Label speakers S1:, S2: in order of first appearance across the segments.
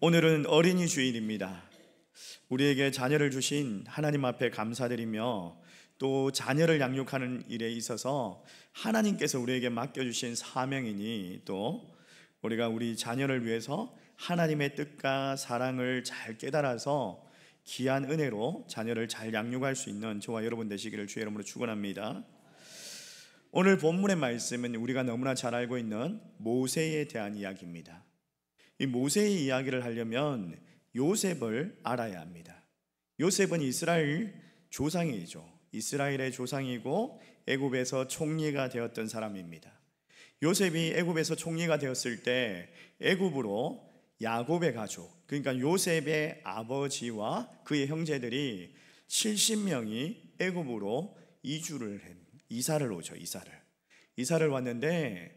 S1: 오늘은 어린이 주일입니다. 우리에게 자녀를 주신 하나님 앞에 감사드리며 또 자녀를 양육하는 일에 있어서 하나님께서 우리에게 맡겨주신 사명이니 또 우리가 우리 자녀를 위해서 하나님의 뜻과 사랑을 잘 깨달아서 귀한 은혜로 자녀를 잘 양육할 수 있는 저와 여러분 되시기를 주의 이름으로 축원합니다. 오늘 본문의 말씀은 우리가 너무나 잘 알고 있는 모세에 대한 이야기입니다. 이 모세의 이야기를 하려면 요셉을 알아야 합니다. 요셉은 이스라엘 조상이죠. 이스라엘의 조상이고 애굽에서 총리가 되었던 사람입니다. 요셉이 애굽에서 총리가 되었을 때 애굽으로 야곱의 가족, 그러니까 요셉의 아버지와 그의 형제들이 70명이 애굽으로 이사를 오죠. 이사를 왔는데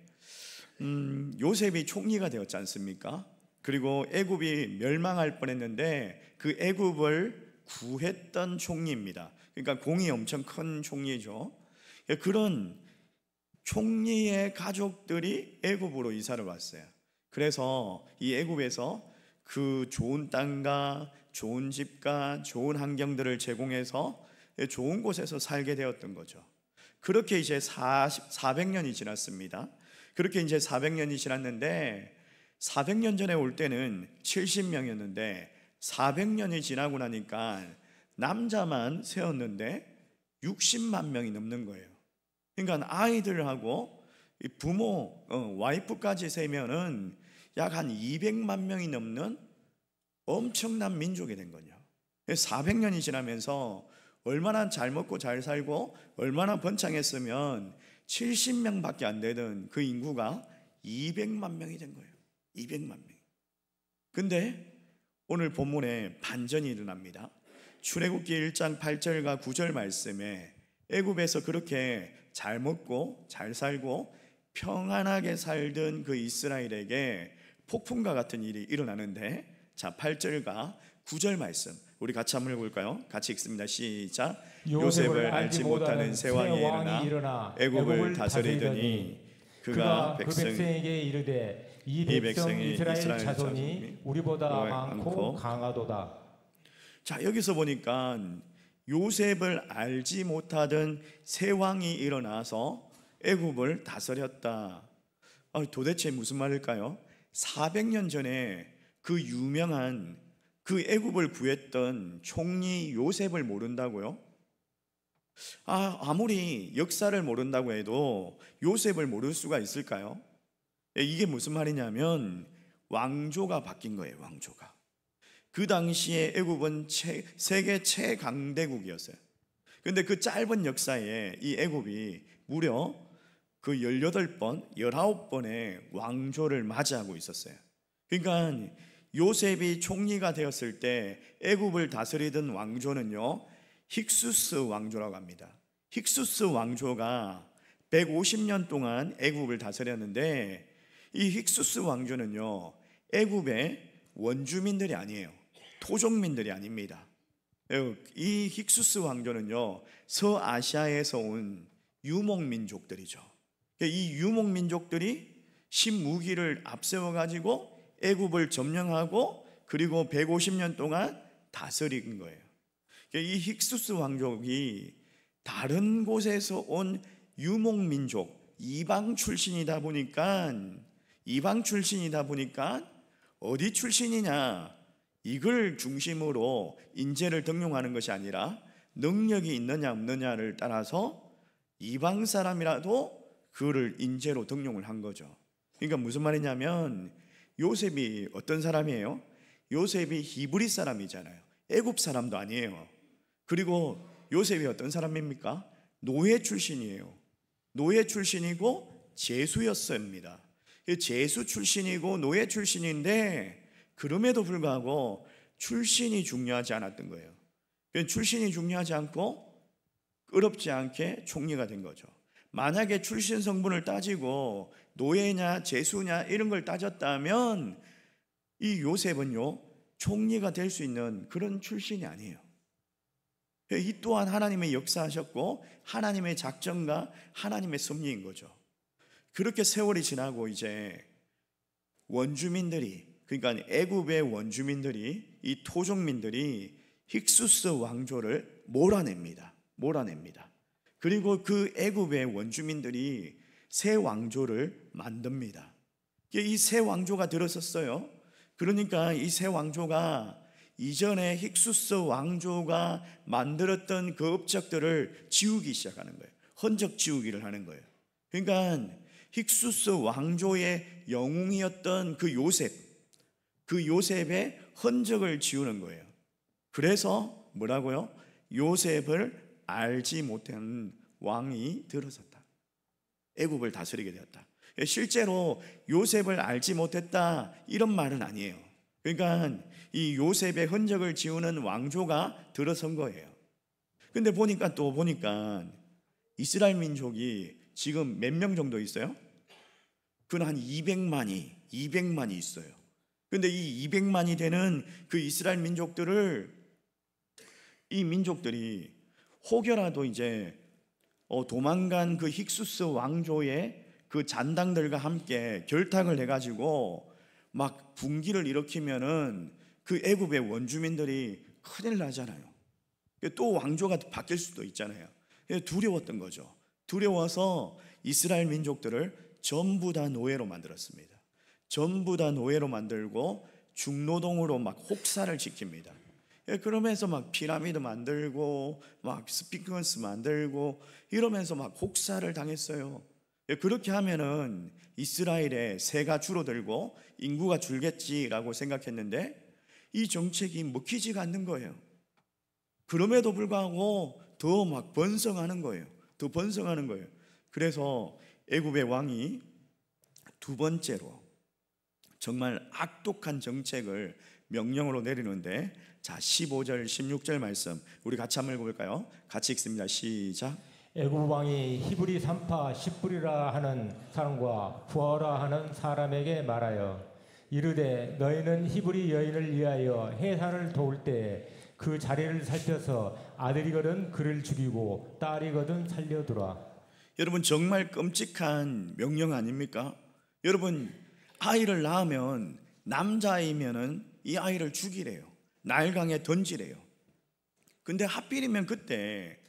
S1: 요셉이 총리가 되었지 않습니까? 그리고 애굽이 멸망할 뻔했는데 그 애굽을 구했던 총리입니다. 그러니까 공이 엄청 큰 총리죠. 그런 총리의 가족들이 애굽으로 이사를 왔어요. 그래서 이 애굽에서 그 좋은 땅과 좋은 집과 좋은 환경들을 제공해서 좋은 곳에서 살게 되었던 거죠. 그렇게 이제 400년이 지났습니다. 그렇게 이제 400년이 지났는데 400년 전에 올 때는 70명이었는데 400년이 지나고 나니까 남자만 세웠는데 60만 명이 넘는 거예요. 그러니까 아이들하고 부모, 와이프까지 세면은 약 한 200만 명이 넘는 엄청난 민족이 된 거죠. 400년이 지나면서 얼마나 잘 먹고 잘 살고 얼마나 번창했으면 70명밖에 안 되던 그 인구가 200만 명이 된 거예요. 200만 명. 근데 오늘 본문에 반전이 일어납니다. 출애굽기 1장 8절과 9절 말씀에 애굽에서 그렇게 잘 먹고 잘 살고 평안하게 살던 그 이스라엘에게 폭풍과 같은 일이 일어나는데, 자 8절과 9절 말씀 우리 같이 한번 해볼까요? 같이 읽습니다. 시작. 요셉을 알지 못하는 새 왕이 일어나 애굽을 다스리더니 그가 그 백성에게 이르되 이 백성이 이스라엘 자손이 우리보다 많고 강하도다. 자, 여기서 보니까 요셉을 알지 못하던 새 왕이 일어나서 애굽을 다스렸다. 도대체 무슨 말일까요? 400년 전에 그 유명한 그 애굽을 구했던 총리 요셉을 모른다고요? 아무리 역사를 모른다고 해도 요셉을 모를 수가 있을까요? 이게 무슨 말이냐면 왕조가 바뀐 거예요. 왕조가. 그 당시에 애굽은 세계 최강대국이었어요. 그런데 그 짧은 역사에 이 애굽이 무려 그 18번, 19번의 왕조를 맞이하고 있었어요. 그러니까 요셉이 총리가 되었을 때 애굽을 다스리던 왕조는요, 힉수스 왕조라고 합니다. 힉수스 왕조가 150년 동안 애굽을 다스렸는데 이 힉수스 왕조는요, 애굽의 원주민들이 아니에요. 토종민들이 아닙니다. 이 힉수스 왕조는요, 서아시아에서 온 유목민족들이죠. 이 유목민족들이 신무기를 앞세워 가지고 애굽을 점령하고 그리고 150년 동안 다스린 거예요. 이 힉수스 왕족이 다른 곳에서 온 유목민족, 이방 출신이다 보니까 어디 출신이냐, 이걸 중심으로 인재를 등용하는 것이 아니라 능력이 있느냐 없느냐를 따라서 이방 사람이라도 그를 인재로 등용을 한 거죠. 그러니까 무슨 말이냐면 요셉이 어떤 사람이에요? 요셉이 히브리 사람이잖아요. 애굽 사람도 아니에요. 그리고 요셉이 어떤 사람입니까? 노예 출신이에요. 노예 출신이고 제수였습니다. 제수 출신이고 노예 출신인데 그럼에도 불구하고 출신이 중요하지 않았던 거예요. 출신이 중요하지 않고 어렵지 않게 총리가 된 거죠. 만약에 출신 성분을 따지고 노예냐 제수냐 이런 걸 따졌다면 이 요셉은요, 총리가 될 수 있는 그런 출신이 아니에요. 이 또한 하나님의 역사하셨고 하나님의 작정과 하나님의 섭리인 거죠. 그렇게 세월이 지나고 이제 원주민들이 그러니까 애굽의 원주민들이, 이 토종민들이 힉수스 왕조를 몰아냅니다. 그리고 그 애굽의 원주민들이 새 왕조를 만듭니다. 이 새 왕조가 들어섰어요. 그러니까 이 새 왕조가 이전에 힉수스 왕조가 만들었던 그 업적들을 지우기 시작하는 거예요. 흔적 지우기를 하는 거예요. 그러니까 힉수스 왕조의 영웅이었던 그 요셉의 흔적을 지우는 거예요. 그래서 뭐라고요? 요셉을 알지 못한 왕이 들어섰다. 애굽을 다스리게 되었다. 실제로 요셉을 알지 못했다 이런 말은 아니에요. 그러니까 이 요셉의 흔적을 지우는 왕조가 들어선 거예요. 근데 보니까 이스라엘 민족이 지금 몇 명 정도 있어요? 그건 한 200만이 있어요. 근데 이 200만이 되는 그 이스라엘 민족들이 혹여라도 이제 도망간 그 힉수스 왕조의 그 잔당들과 함께 결탁을 해가지고 막 분기를 일으키면은 그 애굽의 원주민들이 큰일 나잖아요. 또 왕조가 바뀔 수도 있잖아요. 두려웠던 거죠. 두려워서 이스라엘 민족들을 전부 다 노예로 만들었습니다. 전부 다 노예로 만들고 중노동으로 막 혹사를 시킵니다. 그러면서 막 피라미드 만들고 막 스핑크스 만들고 이러면서 막 혹사를 당했어요. 그렇게 하면은 이스라엘의 세가 줄어들고 인구가 줄겠지라고 생각했는데 이 정책이 먹히지가 않는 거예요. 그럼에도 불구하고 더 막 번성하는 거예요. 그래서 애굽의 왕이 두 번째로 정말 악독한 정책을 명령으로 내리는데, 자 15절 16절 말씀 우리 같이 한번 읽어볼까요? 같이 읽습니다. 시작.
S2: 애굽 왕이 히브리 산파 십불이라 하는 사람과 부하라 하는 사람에게 말하여 이르되 너희는 히브리 여인을 위하여 해산을 도울 때 그 자리를 살펴서 아들이거든 그를 죽이고 딸이거든 살려두라.
S1: 여러분 정말 끔찍한 명령 아닙니까? 여러분 아이를 낳으면 남자이면은 이 아이를 죽이래요. 나일강에 던지래요. 근데 하필이면 그때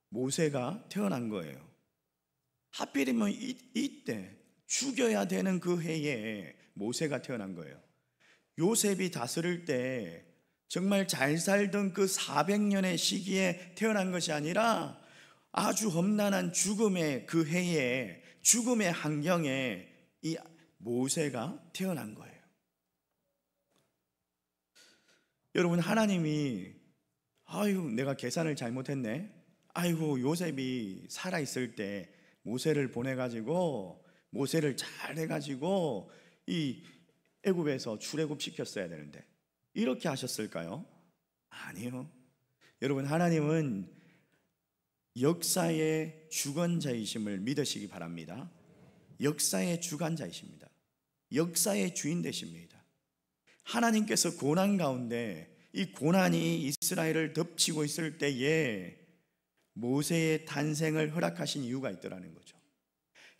S1: 모세가 태어난 거예요. 하필이면 이때 죽여야 되는 그 해에 모세가 태어난 거예요. 요셉이 다스릴 때 정말 잘 살던 그 400년의 시기에 태어난 것이 아니라 아주 험난한 죽음의 그 해에, 죽음의 환경에 이 모세가 태어난 거예요. 여러분 하나님이 내가 계산을 잘못했네. 요셉이 살아있을 때 모세를 보내가지고 모세를 잘 해가지고 이 애굽에서 출애굽 시켰어야 되는데 이렇게 하셨을까요? 아니요. 여러분 하나님은 역사의 주관자이심을 믿으시기 바랍니다. 역사의 주관자이십니다. 역사의 주인 되십니다. 하나님께서 고난 가운데 이 고난이 이스라엘을 덮치고 있을 때에 모세의 탄생을 허락하신 이유가 있더라는 거죠.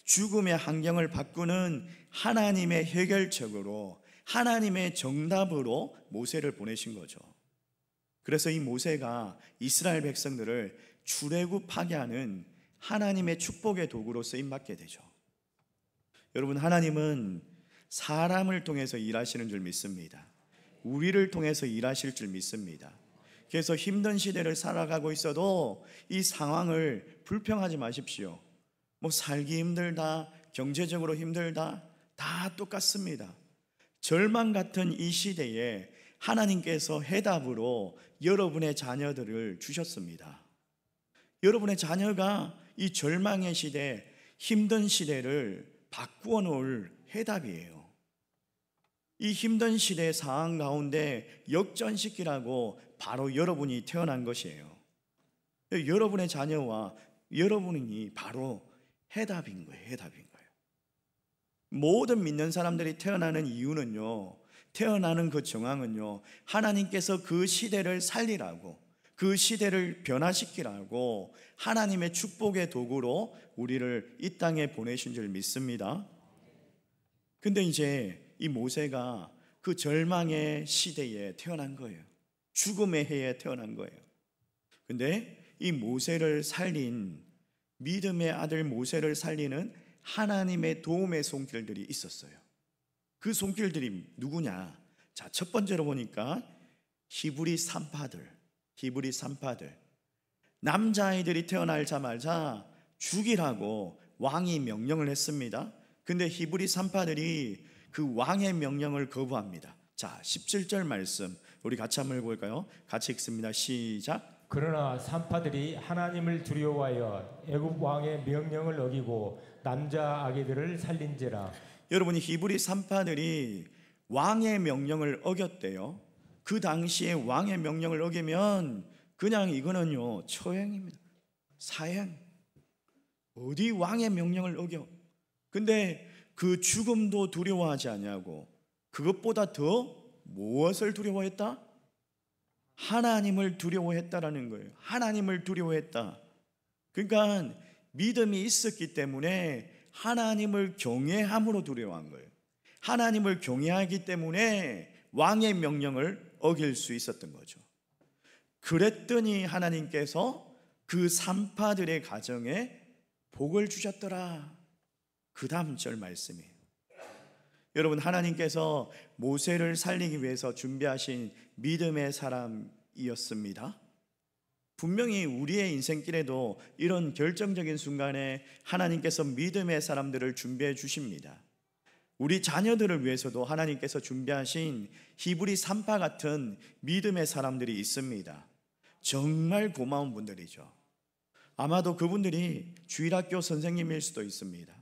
S1: 죽음의 환경을 바꾸는 하나님의 해결책으로, 하나님의 정답으로 모세를 보내신 거죠. 그래서 이 모세가 이스라엘 백성들을 출애굽하게 하는 하나님의 축복의 도구로 쓰임받게 되죠. 여러분 하나님은 사람을 통해서 일하시는 줄 믿습니다. 우리를 통해서 일하실 줄 믿습니다. 그래서 힘든 시대를 살아가고 있어도 이 상황을 불평하지 마십시오. 살기 힘들다, 경제적으로 힘들다, 다 똑같습니다. 절망 같은 이 시대에 하나님께서 해답으로 여러분의 자녀들을 주셨습니다. 여러분의 자녀가 이 절망의 시대, 힘든 시대를 바꾸어 놓을 해답이에요. 이 힘든 시대의 상황 가운데 역전시키라고 바로 여러분이 태어난 것이에요. 여러분의 자녀와 여러분이 바로 해답인 거예요. 모든 믿는 사람들이 태어나는 이유는요, 태어나는 그 정황은요, 하나님께서 그 시대를 살리라고, 그 시대를 변화시키라고 하나님의 축복의 도구로 우리를 이 땅에 보내신 줄 믿습니다. 근데 이제 이 모세가 그 절망의 시대에 태어난 거예요. 죽음의 해에 태어난 거예요. 근데 이 모세를 살린, 믿음의 아들 모세를 살리는 하나님의 도움의 손길들이 있었어요. 그 손길들이 누구냐? 자, 첫 번째로 보니까 히브리 산파들. 남자아이들이 태어나자마자 죽이라고 왕이 명령을 했습니다. 근데 히브리 산파들이 그 왕의 명령을 거부합니다. 자, 17절 말씀 우리 같이 한번 읽어볼까요? 같이 읽습니다. 시작.
S2: 그러나 산파들이 하나님을 두려워하여 애굽 왕의 명령을 어기고 남자 아기들을 살린지라.
S1: 여러분이 히브리 산파들이 왕의 명령을 어겼대요. 그 당시에 왕의 명령을 어기면 그냥 이거는요 처형입니다. 사형. 어디 왕의 명령을 어겨? 근데 그 죽음도 두려워하지 않냐고. 그것보다 더 무엇을 두려워했다? 하나님을 두려워했다라는 거예요. 하나님을 두려워했다. 그러니까 믿음이 있었기 때문에 하나님을 경외함으로 두려워한 거예요. 하나님을 경외하기 때문에 왕의 명령을 어길 수 있었던 거죠. 그랬더니 하나님께서 그 산파들의 가정에 복을 주셨더라. 그 다음 절 말씀이에요. 여러분, 하나님께서 모세를 살리기 위해서 준비하신 믿음의 사람이었습니다. 분명히 우리의 인생길에도 이런 결정적인 순간에 하나님께서 믿음의 사람들을 준비해 주십니다. 우리 자녀들을 위해서도 하나님께서 준비하신 히브리 산파 같은 믿음의 사람들이 있습니다. 정말 고마운 분들이죠. 아마도 그분들이 주일학교 선생님일 수도 있습니다.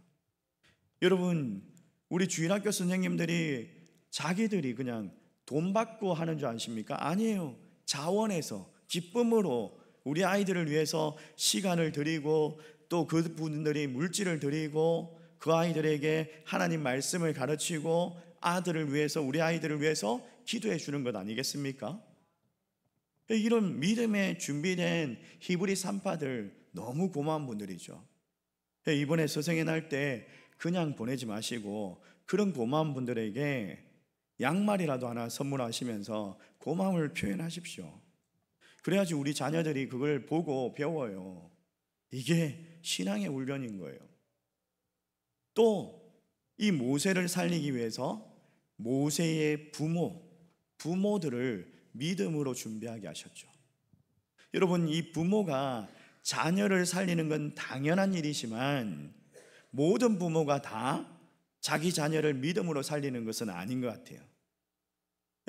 S1: 여러분, 우리 주일학교 선생님들이 자기들이 그냥 돈 받고 하는 줄 아십니까? 아니에요. 자원해서 기쁨으로 우리 아이들을 위해서 시간을 드리고 또 그분들이 물질을 드리고 그 아이들에게 하나님 말씀을 가르치고 아들을 위해서, 우리 아이들을 위해서 기도해 주는 것 아니겠습니까? 이런 믿음에 준비된 히브리 산파들 너무 고마운 분들이죠. 이번에 서생의 날 때 그냥 보내지 마시고 그런 고마운 분들에게 양말이라도 하나 선물하시면서 고마움을 표현하십시오. 그래야지 우리 자녀들이 그걸 보고 배워요. 이게 신앙의 훈련인 거예요. 또 이 모세를 살리기 위해서 모세의 부모들을 믿음으로 준비하게 하셨죠. 여러분, 이 부모가 자녀를 살리는 건 당연한 일이지만 모든 부모가 다 자기 자녀를 믿음으로 살리는 것은 아닌 것 같아요.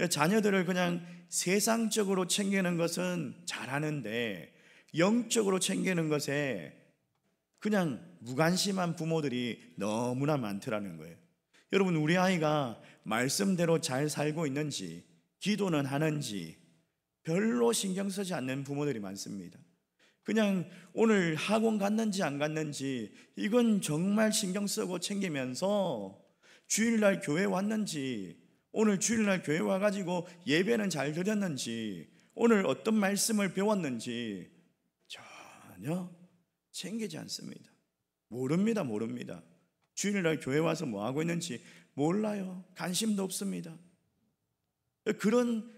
S1: 자녀들을 그냥 세상적으로 챙기는 것은 잘하는데 영적으로 챙기는 것에 그냥 무관심한 부모들이 너무나 많더라는 거예요. 여러분, 우리 아이가 말씀대로 잘 살고 있는지, 기도는 하는지 별로 신경 쓰지 않는 부모들이 많습니다. 그냥 오늘 학원 갔는지 안 갔는지 이건 정말 신경 쓰고 챙기면서 주일날 교회 왔는지, 오늘 주일날 교회 와가지고 예배는 잘 드렸는지, 오늘 어떤 말씀을 배웠는지 전혀 챙기지 않습니다. 모릅니다. 주일날 교회 와서 뭐 하고 있는지 몰라요. 관심도 없습니다. 그런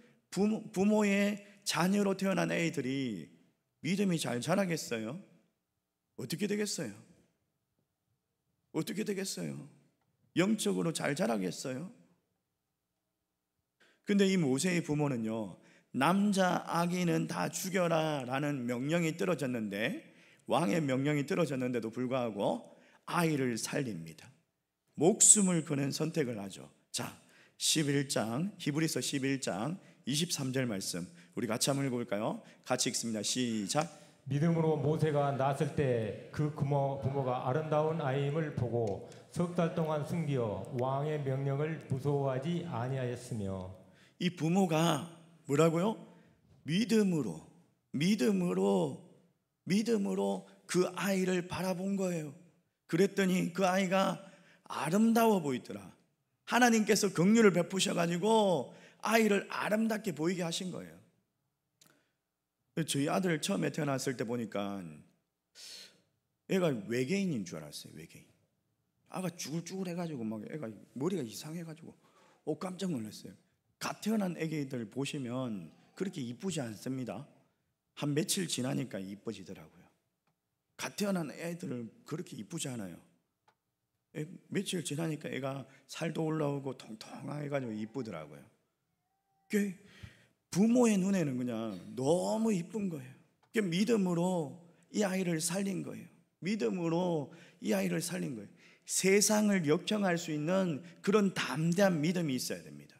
S1: 부모의 자녀로 태어난 애들이 믿음이 잘 자라겠어요? 어떻게 되겠어요? 영적으로 잘 자라겠어요? 근데 이 모세의 부모는요, 남자 아기는 다 죽여라 라는 명령이 떨어졌는데, 왕의 명령이 떨어졌는데도 불구하고 아이를 살립니다. 목숨을 거는 선택을 하죠. 자, 11장 히브리서 11장 23절 말씀 우리 같이 한번 읽어볼까요? 같이 읽습니다. 시작.
S2: 믿음으로 모세가 낳았을 때 그 부모가 아름다운 아이임을 보고 석 달 동안 숨겨 왕의 명령을 무서워하지 아니하였으며.
S1: 이 부모가 뭐라고요? 믿음으로 그 아이를 바라본 거예요. 그랬더니 그 아이가 아름다워 보이더라. 하나님께서 긍휼을 베푸셔가지고 아이를 아름답게 보이게 하신 거예요. 저희 아들 처음에 태어났을 때 보니까 애가 외계인인 줄 알았어요. 외계인. 아가 쭈글쭈글 해가지고 막 애가 머리가 이상해가지고 깜짝 놀랐어요. 갓 태어난 아기들 보시면 그렇게 이쁘지 않습니다. 한 며칠 지나니까 이뻐지더라고요. 갓 태어난 애들은 그렇게 이쁘지 않아요. 며칠 지나니까 애가 살도 올라오고 통통해가지고 이쁘더라고요. 그 부모의 눈에는 그냥 너무 이쁜 거예요. 그 믿음으로 이 아이를 살린 거예요. 믿음으로 이 아이를 살린 거예요. 세상을 역정할 수 있는 그런 담대한 믿음이 있어야 됩니다.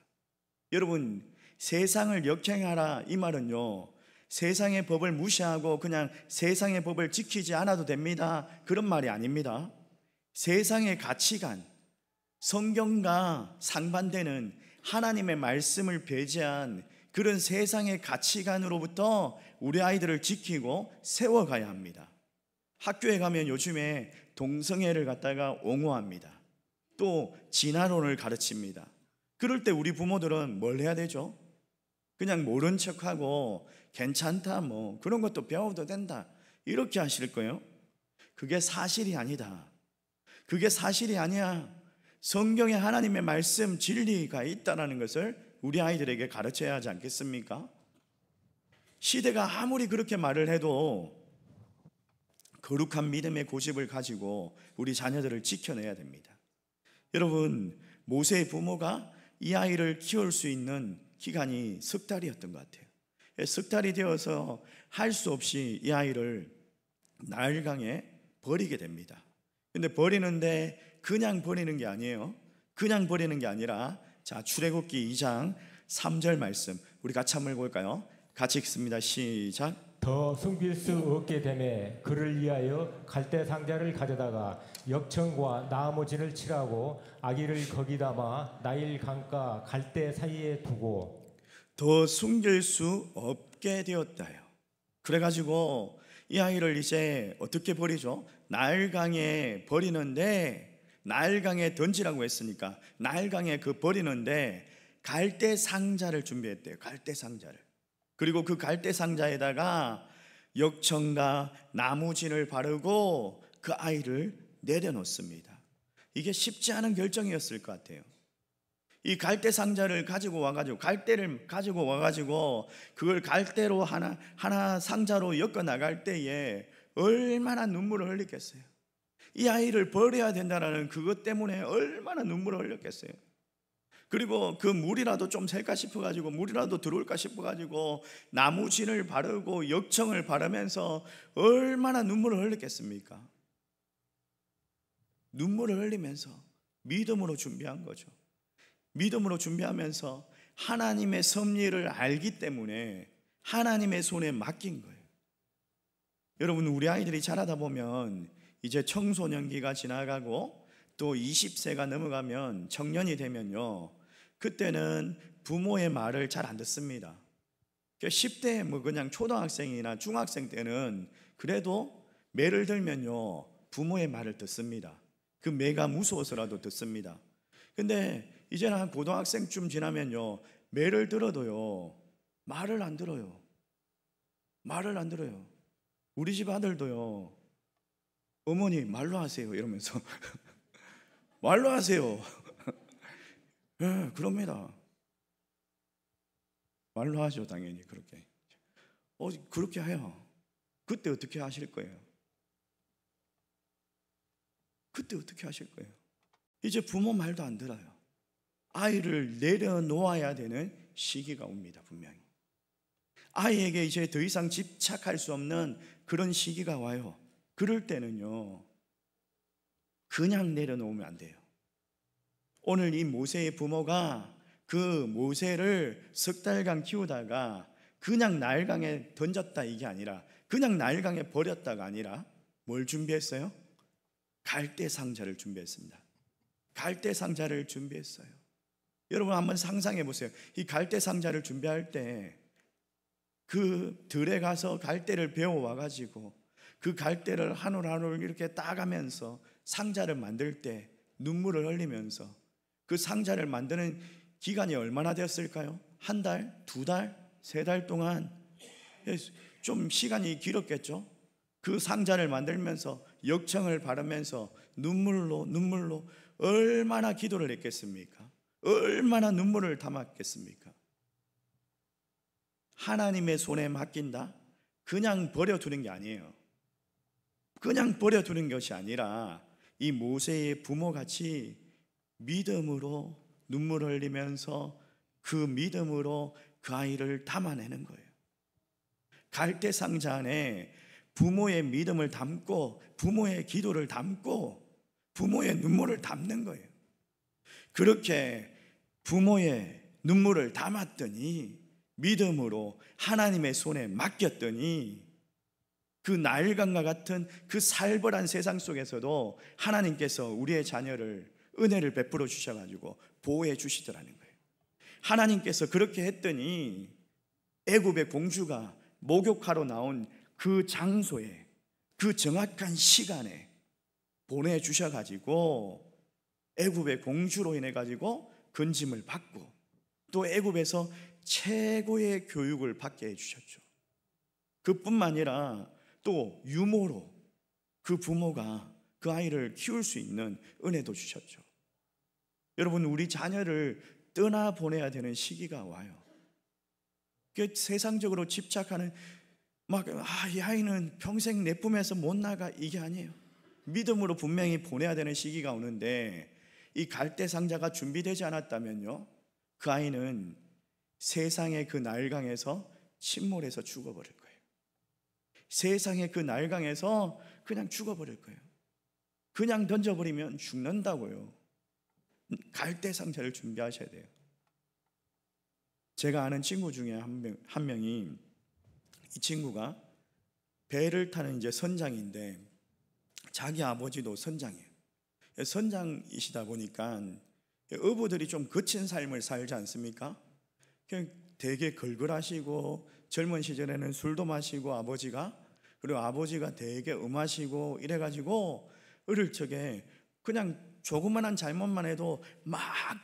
S1: 여러분, 세상을 역정하라 이 말은요, 세상의 법을 무시하고 그냥 세상의 법을 지키지 않아도 됩니다, 그런 말이 아닙니다. 세상의 가치관, 성경과 상반되는 하나님의 말씀을 배제한 그런 세상의 가치관으로부터 우리 아이들을 지키고 세워가야 합니다. 학교에 가면 요즘에 동성애를 갖다가 옹호합니다. 또 진화론을 가르칩니다. 그럴 때 우리 부모들은 뭘 해야 되죠? 그냥 모른 척하고 괜찮다, 뭐 그런 것도 배워도 된다, 이렇게 하실 거예요? 그게 사실이 아니다. 그게 사실이 아니야. 성경에 하나님의 말씀, 진리가 있다는 것을 우리 아이들에게 가르쳐야 하지 않겠습니까? 시대가 아무리 그렇게 말을 해도 거룩한 믿음의 고집을 가지고 우리 자녀들을 지켜내야 됩니다. 여러분, 모세의 부모가 이 아이를 키울 수 있는 기간이 석 달이었던 것 같아요. 석 달이 되어서 할 수 없이 이 아이를 나일강에 버리게 됩니다. 근데 버리는데 그냥 버리는 게 아니에요. 그냥 버리는 게 아니라, 자, 출애굽기 2장 3절 말씀 우리 같이 한번 읽어볼까요? 같이 읽습니다. 시작.
S2: 더 숨길 수 없게 되매 그를 위하여 갈대 상자를 가져다가 역청과 나무진을 칠하고 아기를 거기 담아 나일 강가 갈대 사이에 두고
S1: 더 숨길 수 없게 되었다요. 그래가지고 이 아이를 이제 어떻게 버리죠? 나일강에 버리는데, 나일강에 던지라고 했으니까 나일강에 그 버리는데 갈대 상자를 준비했대요. 갈대 상자를. 그리고 그 갈대 상자에다가 역청과 나무진을 바르고 그 아이를 내려놓습니다. 이게 쉽지 않은 결정이었을 것 같아요. 이 갈대 상자를 가지고 와가지고, 갈대를 가지고 와가지고 그걸 갈대로 하나 상자로 엮어 나갈 때에 얼마나 눈물을 흘렸겠어요. 이 아이를 버려야 된다는 그것 때문에 얼마나 눈물을 흘렸겠어요. 그리고 그 물이라도 좀 셀까 싶어가지고, 물이라도 들어올까 싶어가지고 나무진을 바르고 역청을 바르면서 얼마나 눈물을 흘렸겠습니까? 눈물을 흘리면서 믿음으로 준비한 거죠. 믿음으로 준비하면서 하나님의 섭리를 알기 때문에 하나님의 손에 맡긴 거예요. 여러분, 우리 아이들이 자라다 보면 이제 청소년기가 지나가고 또 20세가 넘어가면 청년이 되면요, 그때는 부모의 말을 잘 안 듣습니다. 10대 뭐 그냥 초등학생이나 중학생 때는 그래도 매를 들면요 부모의 말을 듣습니다. 그 매가 무서워서라도 듣습니다. 근데 이제는 한 고등학생쯤 지나면요 매를 들어도요 말을 안 들어요. 말을 안 들어요. 우리 집 아들도요, 어머니 말로 하세요 이러면서 말로 하세요. 네, 그럽니다. 말로 하죠, 당연히. 그렇게 그렇게 해요. 그때 어떻게 하실 거예요? 그때 어떻게 하실 거예요? 이제 부모 말도 안 들어요. 아이를 내려놓아야 되는 시기가 옵니다. 분명히 아이에게 이제 더 이상 집착할 수 없는 그런 시기가 와요. 그럴 때는요 그냥 내려놓으면 안 돼요. 오늘 이 모세의 부모가 그 모세를 석 달간 키우다가 그냥 나일강에 던졌다 이게 아니라, 그냥 나일강에 버렸다가 아니라 뭘 준비했어요? 갈대 상자를 준비했습니다. 갈대 상자를 준비했어요. 여러분 한번 상상해 보세요. 이 갈대 상자를 준비할 때 그 들에 가서 갈대를 베어 와가지고 그 갈대를 한 올 한 올 이렇게 따가면서 상자를 만들 때 눈물을 흘리면서 그 상자를 만드는 기간이 얼마나 되었을까요? 한 달, 두 달, 세 달 동안 좀 시간이 길었겠죠. 그 상자를 만들면서 역청을 바르면서 눈물로 얼마나 기도를 했겠습니까? 얼마나 눈물을 담았겠습니까? 하나님의 손에 맡긴다? 그냥 버려두는 게 아니에요. 그냥 버려두는 것이 아니라 이 모세의 부모같이 믿음으로 눈물을 흘리면서 그 믿음으로 그 아이를 담아내는 거예요. 갈대상자 안에 부모의 믿음을 담고 부모의 기도를 담고 부모의 눈물을 담는 거예요. 그렇게 부모의 눈물을 담았더니 믿음으로 하나님의 손에 맡겼더니 그 나일강과 같은 그 살벌한 세상 속에서도 하나님께서 우리의 자녀를 은혜를 베풀어 주셔가지고 보호해 주시더라는 거예요. 하나님께서 그렇게 했더니 애굽의 공주가 목욕하러 나온 그 장소에 그 정확한 시간에 보내주셔가지고 애굽의 공주로 인해가지고 건짐을 받고 또 애굽에서 최고의 교육을 받게 해주셨죠. 그뿐만 아니라 또 유모로 그 부모가 그 아이를 키울 수 있는 은혜도 주셨죠. 여러분, 우리 자녀를 떠나보내야 되는 시기가 와요. 세상적으로 집착하는 이 아이는 평생 내 품에서 못 나가, 이게 아니에요. 믿음으로 분명히 보내야 되는 시기가 오는데 이 갈대상자가 준비되지 않았다면요, 그 아이는 세상의 그 나일강에서 침몰해서 죽어버릴 거예요. 세상의 그 나일강에서 그냥 죽어버릴 거예요. 그냥 던져버리면 죽는다고요. 갈대상자를 준비하셔야 돼요. 제가 아는 친구 중에 한 명이, 이 친구가 배를 타는 이제 선장인데 자기 아버지도 선장이에요. 선장이시다 보니까 어부들이 좀 거친 삶을 살지 않습니까? 되게 걸걸하시고 젊은 시절에는 술도 마시고 그리고 아버지가 되게 음하시고 이래가지고 어릴 적에 그냥 조그만한 잘못만 해도 막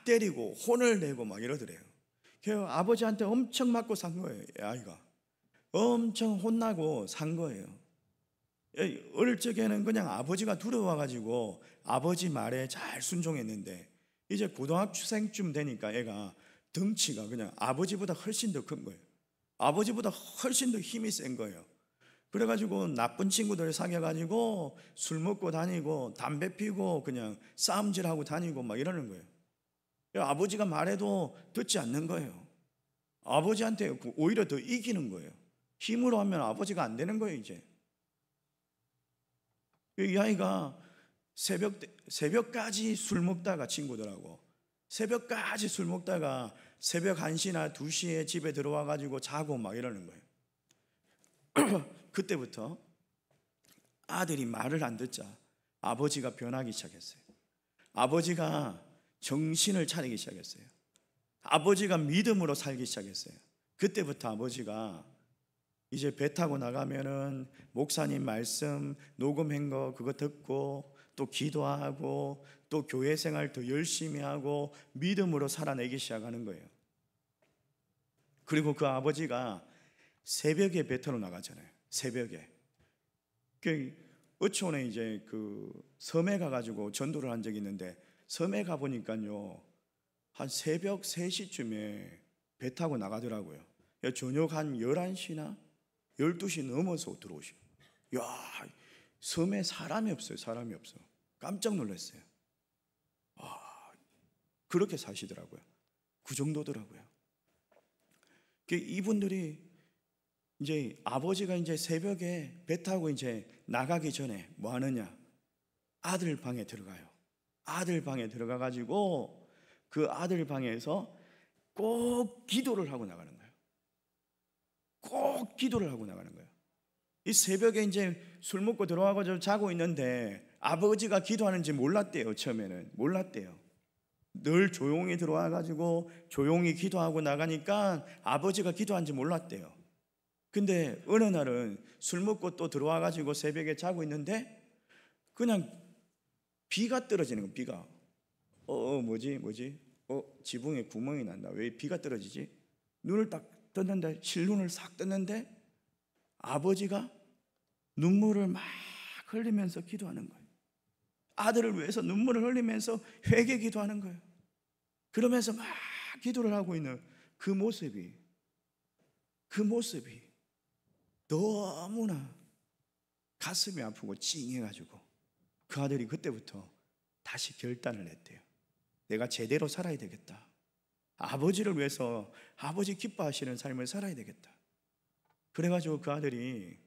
S1: 때리고 혼을 내고 막 이러더래요. 그래서 아버지한테 엄청 맞고 산 거예요. 아이가 엄청 혼나고 산 거예요. 어릴 적에는 그냥 아버지가 두려워가지고 아버지 말에 잘 순종했는데 이제 고등학생쯤 되니까 애가 덩치가 그냥 아버지보다 훨씬 더 큰 거예요. 아버지보다 훨씬 더 힘이 센 거예요. 그래가지고 나쁜 친구들 사귀어가지고 술 먹고 다니고 담배 피고 그냥 싸움질하고 다니고 막 이러는 거예요. 아버지가 말해도 듣지 않는 거예요. 아버지한테 오히려 더 이기는 거예요. 힘으로 하면 아버지가 안 되는 거예요. 이제 이 아이가 새벽까지 술 먹다가 친구들하고 새벽까지 술 먹다가 새벽 1시나 2시에 집에 들어와가지고 자고 막 이러는 거예요. 그때부터 아들이 말을 안 듣자 아버지가 변하기 시작했어요. 아버지가 정신을 차리기 시작했어요. 아버지가 믿음으로 살기 시작했어요. 그때부터 아버지가 이제 배 타고 나가면은 목사님 말씀 녹음한 거 그거 듣고 또 기도하고 또 교회 생활 더 열심히 하고 믿음으로 살아내기 시작하는 거예요. 그리고 그 아버지가 새벽에 배 타러 나가잖아요. 새벽에. 어촌에 이제 그 섬에 가가지고 전도를 한 적이 있는데 섬에 가보니까요, 한 새벽 3시쯤에 배 타고 나가더라고요. 저녁 한 11시나 12시 넘어서 들어오시고, 야, 섬에 사람이 없어요. 사람이 없어. 깜짝 놀랐어요. 그렇게 사시더라고요. 그 정도더라고요. 이분들이 이제 아버지가 이제 새벽에 배 타고 이제 나가기 전에 뭐 하느냐? 아들 방에 들어가요. 아들 방에 들어가가지고 그 아들 방에서 꼭 기도를 하고 나가는 거예요. 꼭 기도를 하고 나가는 거예요. 이 새벽에 이제 술 먹고 들어와가지고 자고 있는데 아버지가 기도하는지 몰랐대요. 처음에는 몰랐대요. 늘 조용히 들어와가지고 조용히 기도하고 나가니까 아버지가 기도하는지 몰랐대요. 근데 어느 날은 술 먹고 또 들어와가지고 새벽에 자고 있는데 그냥 비가 떨어지는 거예요. 비가 뭐지? 지붕에 구멍이 난다. 왜 비가 떨어지지? 눈을 딱 떴는데 실눈을 싹 떴는데 아버지가 눈물을 막 흘리면서 기도하는 거예요. 아들을 위해서 눈물을 흘리면서 회개 기도하는 거예요. 그러면서 막 기도를 하고 있는 그 모습이 너무나 가슴이 아프고 찡해가지고 그 아들이 그때부터 다시 결단을 했대요. 내가 제대로 살아야 되겠다. 아버지를 위해서 아버지 기뻐하시는 삶을 살아야 되겠다. 그래가지고 그 아들이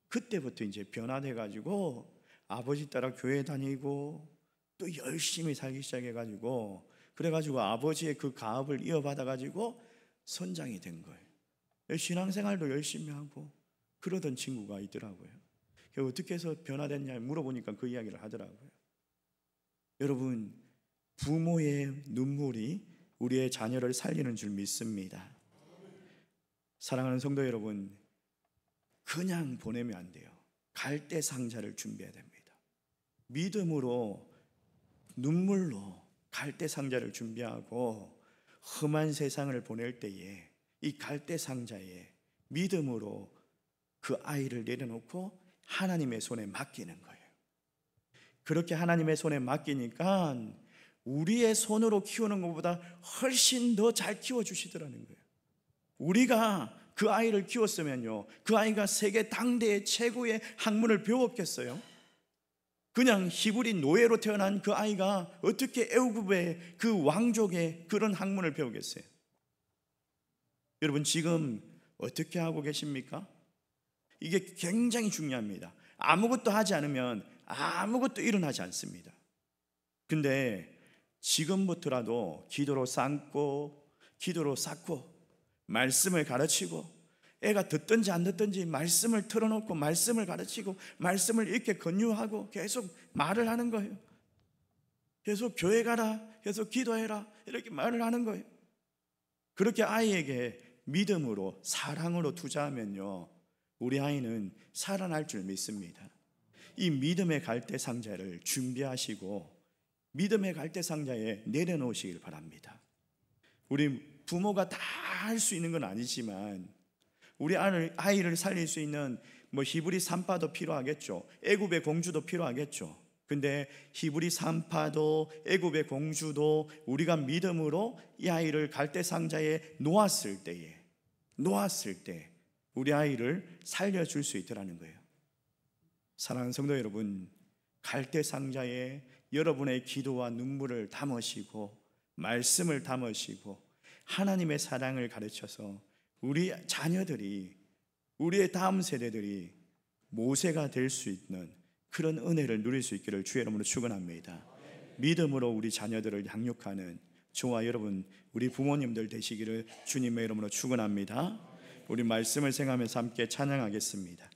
S1: 그때부터 이제 변화돼가지고 아버지 따라 교회 다니고 또 열심히 살기 시작해가지고, 그래가지고 아버지의 그 가업을 이어받아가지고 선장이 된 거예요. 신앙생활도 열심히 하고 그러던 친구가 있더라고요. 어떻게 해서 변화됐냐 물어보니까 그 이야기를 하더라고요. 여러분, 부모의 눈물이 우리의 자녀를 살리는 줄 믿습니다. 사랑하는 성도 여러분, 그냥 보내면 안 돼요. 갈대 상자를 준비해야 됩니다. 믿음으로, 눈물로 갈대 상자를 준비하고 험한 세상을 보낼 때에 이 갈대 상자에 믿음으로 그 아이를 내려놓고 하나님의 손에 맡기는 거예요. 그렇게 하나님의 손에 맡기니까 우리의 손으로 키우는 것보다 훨씬 더 잘 키워주시더라는 거예요. 우리가 그 아이를 키웠으면요, 그 아이가 세계 당대의 최고의 학문을 배웠겠어요? 그냥 히브리 노예로 태어난 그 아이가 어떻게 애굽의 그 왕족의 그런 학문을 배우겠어요? 여러분, 지금 어떻게 하고 계십니까? 이게 굉장히 중요합니다. 아무것도 하지 않으면 아무것도 일어나지 않습니다. 근데 지금부터라도 기도로 쌓고 말씀을 가르치고, 애가 듣든지 안 듣든지 말씀을 틀어놓고 말씀을 가르치고 말씀을 이렇게 권유하고 계속 말을 하는 거예요. 계속 교회 가라, 계속 기도해라, 이렇게 말을 하는 거예요. 그렇게 아이에게 믿음으로, 사랑으로 투자하면요, 우리 아이는 살아날 줄 믿습니다. 이 믿음의 갈대 상자를 준비하시고 믿음의 갈대 상자에 내려놓으시길 바랍니다. 우리 부모가 다 할 수 있는 건 아니지만 우리 아이를 살릴 수 있는 히브리 산파도 필요하겠죠. 애굽의 공주도 필요하겠죠. 근데 히브리 산파도 애굽의 공주도 우리가 믿음으로 이 아이를 갈대 상자에 놓았을 때 우리 아이를 살려줄 수 있더라는 거예요. 사랑하는 성도 여러분, 갈대 상자에 여러분의 기도와 눈물을 담으시고 말씀을 담으시고 하나님의 사랑을 가르쳐서 우리 자녀들이, 우리의 다음 세대들이 모세가 될 수 있는 그런 은혜를 누릴 수 있기를 주의 이름으로 축원합니다. 믿음으로 우리 자녀들을 양육하는 저와 여러분, 우리 부모님들 되시기를 주님의 이름으로 축원합니다. 우리 말씀을 생각하면서 함께 찬양하겠습니다.